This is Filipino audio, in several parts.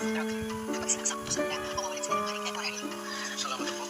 Kapag sinasakto sa nila, mawawalan sila ng kaning temporary. Salamat po.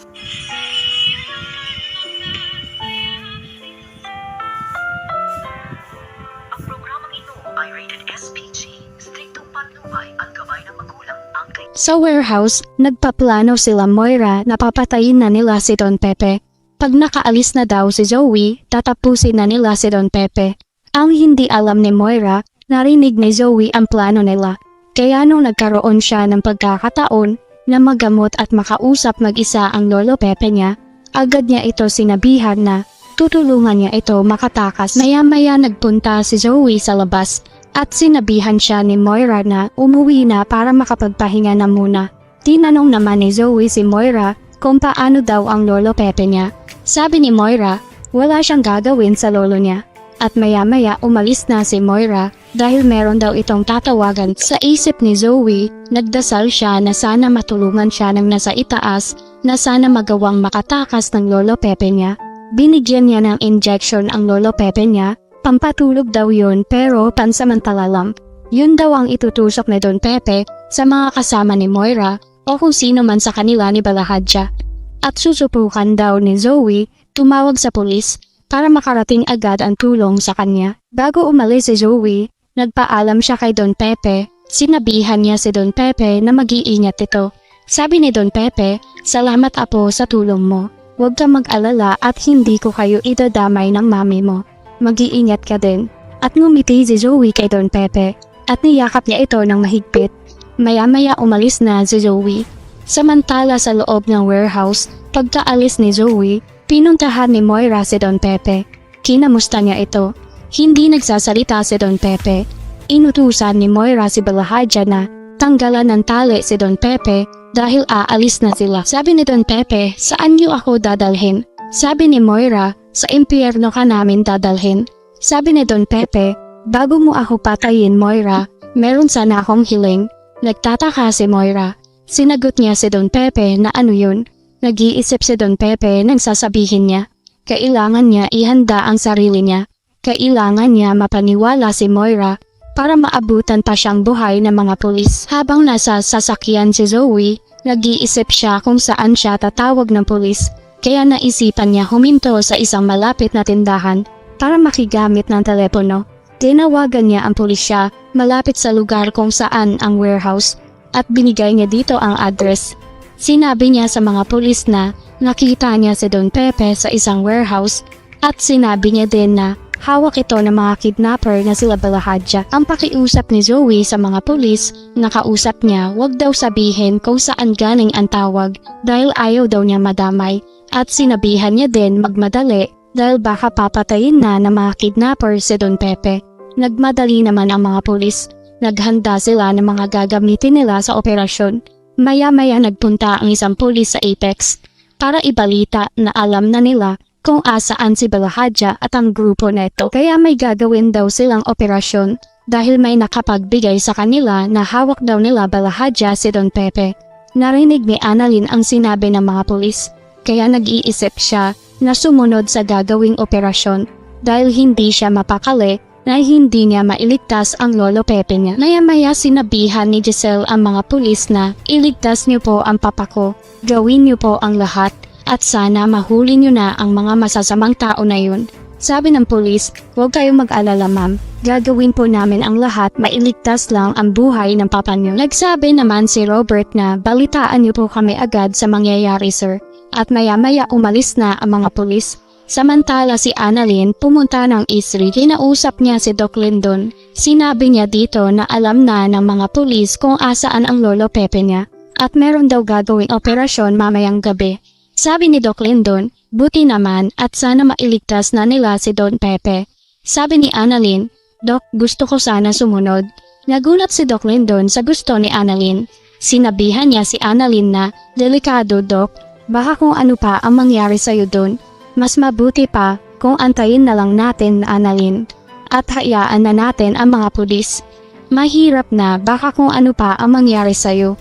Ang programang ito ay rated SPG. Striktong patnubay at gabay ng magulang ang Sa warehouse, nagpaplano sila Moira na papatayin na nila si Don Pepe. Pag nakaalis na daw si Zoe, tatapusin na nila si Don Pepe. Ang hindi alam ni Moira, narinig ni Zoe ang plano nila. Kaya nung nagkaroon siya ng pagkakataon na magamot at makausap mag-isa ang lolo Pepe niya, agad niya ito sinabihan na tutulungan niya ito makatakas. Maya-maya nagpunta si Zoe sa labas at sinabihan siya ni Moira na umuwi na para makapagpahinga na muna. Tinanong naman ni Zoe si Moira kung paano daw ang lolo Pepe niya. Sabi ni Moira, wala siyang gagawin sa lolo niya. At maya-maya umalis na si Moira dahil meron daw itong tatawagan. Sa isip ni Zoe, nagdasal siya na sana matulungan siya ng nasa itaas na sana magawang makatakas ng lolo Pepe niya. Binigyan niya ng injection ang lolo Pepe niya. Pampatulog daw yun pero pansamantala lang. Yun daw ang itutusok ni Don Pepe sa mga kasama ni Moira o kung sino man sa kanila ni Balahadja. At susubukan daw ni Zoe tumawag sa pulis para makarating agad ang tulong sa kanya. Bago umalis si Zoe, nagpaalam siya kay Don Pepe. Sinabihan niya si Don Pepe na mag-iingat ito. Sabi ni Don Pepe, salamat apo sa tulong mo. Huwag kang mag-alala at hindi ko kayo idadamay ng mami mo. Mag-iingat ka din. At ngumiti si Zoe kay Don Pepe at niyakap niya ito ng mahigpit. Maya-maya umalis na si Zoe. Samantala sa loob ng warehouse, pagkaalis ni Zoe, pinuntahan ni Moira si Don Pepe. Kinamusta niya ito. Hindi nagsasalita si Don Pepe. Inutusan ni Moira si Balahadja na tanggalan ng tali si Don Pepe dahil aalis na sila. Sabi ni Don Pepe, saan niyo ako dadalhin? Sabi ni Moira, sa impyerno ka namin dadalhin. Sabi ni Don Pepe, bago mo ako patayin Moira, meron sana akong hiling. Nagtataka si Moira. Sinagot niya si Don Pepe na ano yun. Nag-iisip si Don Pepe nang sasabihin niya. Kailangan niya ihanda ang sarili niya. Kailangan niya mapaniwala si Moira para maabutan pa siyang buhay ng mga pulis. Habang nasa sasakyan si Zoe, nag-iisip siya kung saan siya tatawag ng pulis. Kaya naisipan niya huminto sa isang malapit na tindahan para makigamit ng telepono. Tinawagan niya ang pulisya malapit sa lugar kung saan ang warehouse at binigay niya dito ang address. Sinabi niya sa mga pulis na nakita niya si Don Pepe sa isang warehouse at sinabi niya din na hawak ito ng mga kidnapper na sila Balahadja. Ang pakiusap ni Zoe sa mga pulis, nakausap niya wag daw sabihin kung saan galing ang tawag dahil ayaw daw niya madamay. At sinabihan niya din magmadali dahil baka papatayin na ng mga kidnapper si Don Pepe. Nagmadali naman ang mga pulis. Naghanda sila ng mga gagamitin nila sa operasyon. Maya-maya nagpunta ang isang pulis sa Apex para ibalita na alam na nila kung asaan si Balahadja at ang grupo neto. Kaya may gagawin daw silang operasyon dahil may nakapagbigay sa kanila na hawak daw nila Balahadja si Don Pepe. Narinig ni Annalyn ang sinabi ng mga pulis. Kaya nag-iisip siya na sumunod sa gagawing operasyon dahil hindi siya mapakali na hindi niya mailigtas ang lolo Pepe niya. Maya-maya sinabihan ni Giselle ang mga pulis na iligtas niyo po ang papa ko, gawin niyo po ang lahat at sana mahuli niyo na ang mga masasamang tao na yun. Sabi ng pulis, huwag kayong mag-alala ma'am, gagawin po namin ang lahat mailigtas lang ang buhay ng papa niyo. Nagsabi naman si Robert na balitaan niyo po kami agad sa mangyayari sir. At maya-maya umalis na ang mga pulis. Samantala si Annalyn pumunta ng Eastridge. Kinausap niya si Doc Lindon. Sinabi niya dito na alam na ng mga pulis kung asaan ang lolo Pepe niya at meron daw gagawing operasyon mamayang gabi. Sabi ni Doc Lindon, buti naman at sana mailigtas na nila si Don Pepe. Sabi ni Annalyn, Doc, gusto ko sana sumunod. Nagulat si Doc Lindon sa gusto ni Annalyn. Sinabihan niya si Annalyn na, delikado Doc, baka kung ano pa ang mangyari sa'yo doon. Mas mabuti pa kung antayin na lang natin na Annalyn at hayaan na natin ang mga pulis. Mahirap na baka kung ano pa ang mangyari sa'yo.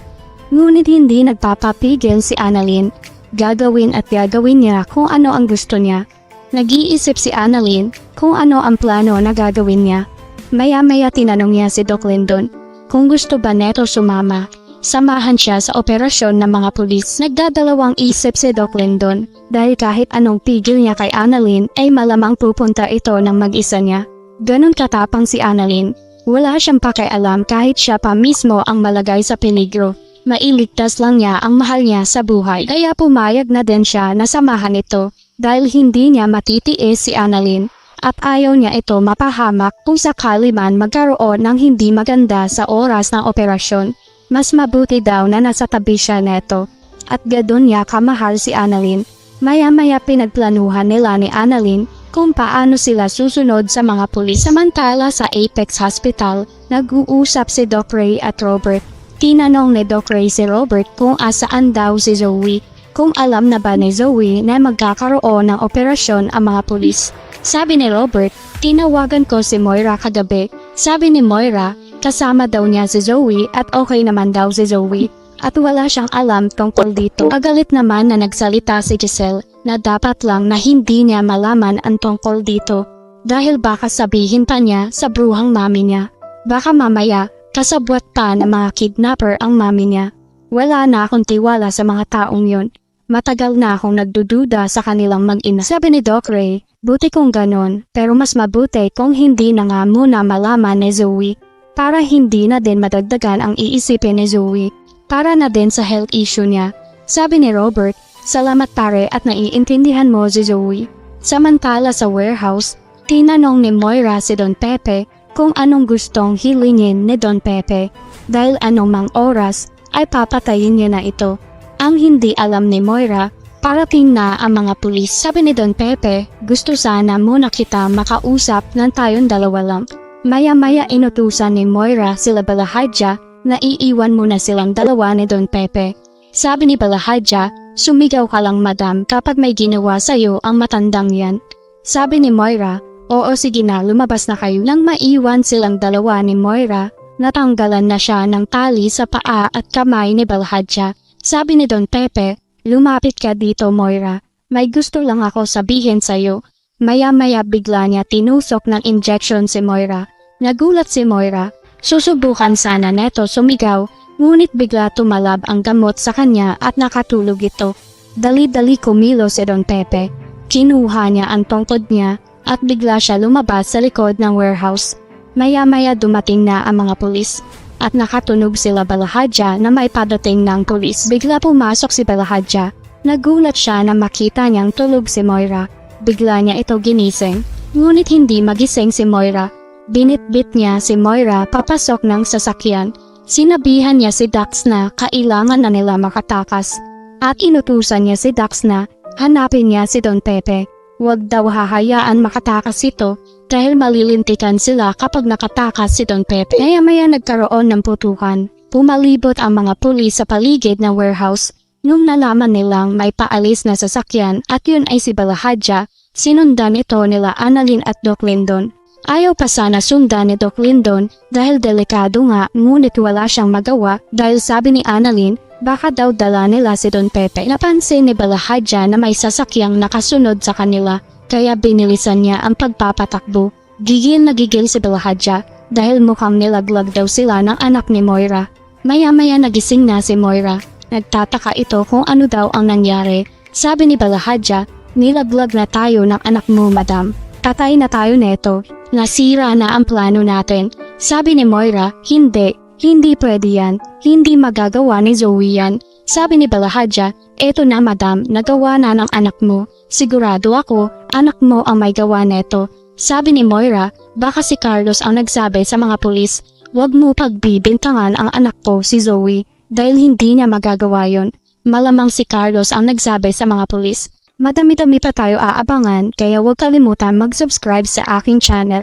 Ngunit hindi nagpapapigil si Annalyn. Gagawin at gagawin niya kung ano ang gusto niya. Nag-iisip si Annalyn kung ano ang plano na gagawin niya. Maya-maya tinanong niya si Doc Lindon kung gusto ba neto sumama. Samahan siya sa operasyon ng mga pulis. Nagdadalawang isip si Doc Lindon dahil kahit anong pigil niya kay Annalyn ay malamang pupunta ito ng mag-isa niya. Ganon katapang si Annalyn. Wala siyang pakialam kahit siya pa mismo ang malagay sa peligro. Mailigtas lang niya ang mahal niya sa buhay. Kaya pumayag na din siya na samahan ito dahil hindi niya matitiis si Annalyn at ayaw niya ito mapahamak kung sakali man magkaroon ng hindi maganda sa oras ng operasyon. Mas mabuti daw na nasa tabi siya neto at gadon niya kamahal si Annalyn. Maya-maya pinagplanuhan nila ni Annalyn kung paano sila susunod sa mga pulis. Samantala sa Apex Hospital, nag-uusap si Doc Ray at Robert. Tinanong ni Doc Ray si Robert kung asaan daw si Zoe, kung alam na ba ni Zoe na magkakaroon ng operasyon ang mga pulis. Sabi ni Robert, tinawagan ko si Moira kagabi. Sabi ni Moira, kasama daw niya si Zoe at okay naman daw si Zoe at wala siyang alam tungkol dito. Agalit naman na nagsalita si Giselle na dapat lang na hindi niya malaman ang tungkol dito dahil baka sabihin pa niya sa bruhang mami niya. Baka mamaya kasabwat pa ng mga kidnapper ang mami niya. Wala na akong tiwala sa mga taong yon. Matagal na akong nagdududa sa kanilang mag-ina. Sabi ni Doc Ray, buti kung ganon, pero mas mabuti kung hindi na nga muna malaman ni Zoe para hindi na din madagdagan ang iisipin ni Zoe para na din sa health issue niya. Sabi ni Robert, salamat pare at naiintindihan mo si Zoe. Samantala sa warehouse, tinanong ni Moira si Don Pepe kung anong gustong hilingin ni Don Pepe dahil anumang oras ay papatayin niya na ito. Ang hindi alam ni Moira, parating na ang mga pulis. Sabi ni Don Pepe, gusto sana muna kita makausap ng tayong dalawa lang. Maya-maya inutusan ni Moira sila Balahadja na iiwan muna silang dalawa ni Don Pepe. Sabi ni Balahadja, sumigaw ka lang madam kapag may ginawa sa'yo ang matandang yan. Sabi ni Moira, oo sige na lumabas na kayo. Nang maiwan silang dalawa ni Moira, natanggalan na siya ng tali sa paa at kamay ni Balahadja. Sabi ni Don Pepe, lumapit ka dito Moira, may gusto lang ako sabihin sa'yo. Maya-maya bigla niya tinusok ng injection si Moira. Nagulat si Moira, susubukan sana neto sumigaw, ngunit bigla tumalab ang gamot sa kanya at nakatulog ito. Dali-dali kumilos si Don Pepe. Kinuha niya ang tungkod niya at bigla siya lumabas sa likod ng warehouse. Maya-maya dumating na ang mga pulis at nakatunog sila Balahadja na may padating ng pulis. Bigla pumasok si Balahadja. Nagulat siya na makita niyang tulog si Moira. Bigla niya ito ginising, ngunit hindi magising si Moira. Binitbit niya si Moira papasok ng sasakyan. Sinabihan niya si Dax na kailangan na nila makatakas. At inutusan niya si Dax na hanapin niya si Don Pepe. Huwag daw hahayaan makatakas ito dahil malilintikan sila kapag nakatakas si Don Pepe. Maya-maya nagkaroon ng putukan. Pumalibot ang mga pulis sa paligid ng warehouse. Nung nalaman nilang may paalis na sasakyan at yun ay si Balahadja, sinundan ito nila Annalyn at Doc Lindon. Ayaw pa sana sundan ni Doc Lindon dahil delikado nga ngunit wala siyang magawa dahil sabi ni Annalyn baka daw dala nila si Don Pepe. Napansin ni Balahadja na may sasakyang nakasunod sa kanila kaya binilisan niya ang pagpapatakbo. Gigil na gigil si Balahadja dahil mukhang nilaglag daw sila ng anak ni Moira. Maya-maya nagising na si Moira. Nagtataka ito kung ano daw ang nangyari. Sabi ni Balahadja, nilaglag na tayo ng anak mo madam. Tatay na tayo neto. Nasira na ang plano natin. Sabi ni Moira, hindi pwede yan. Hindi magagawa ni Zoe yan. Sabi ni Balahadja, eto na madam, nagawa na ng anak mo. Sigurado ako, anak mo ang may gawa neto. Sabi ni Moira, baka si Carlos ang nagsabi sa mga pulis, wag mo pagbibintangan ang anak ko si Zoe dahil hindi niya magagawa yon. Malamang si Carlos ang nagsabi sa mga pulis. Madami-dami pa tayo aabangan kaya huwag kalimutan mag-subscribe sa aking channel.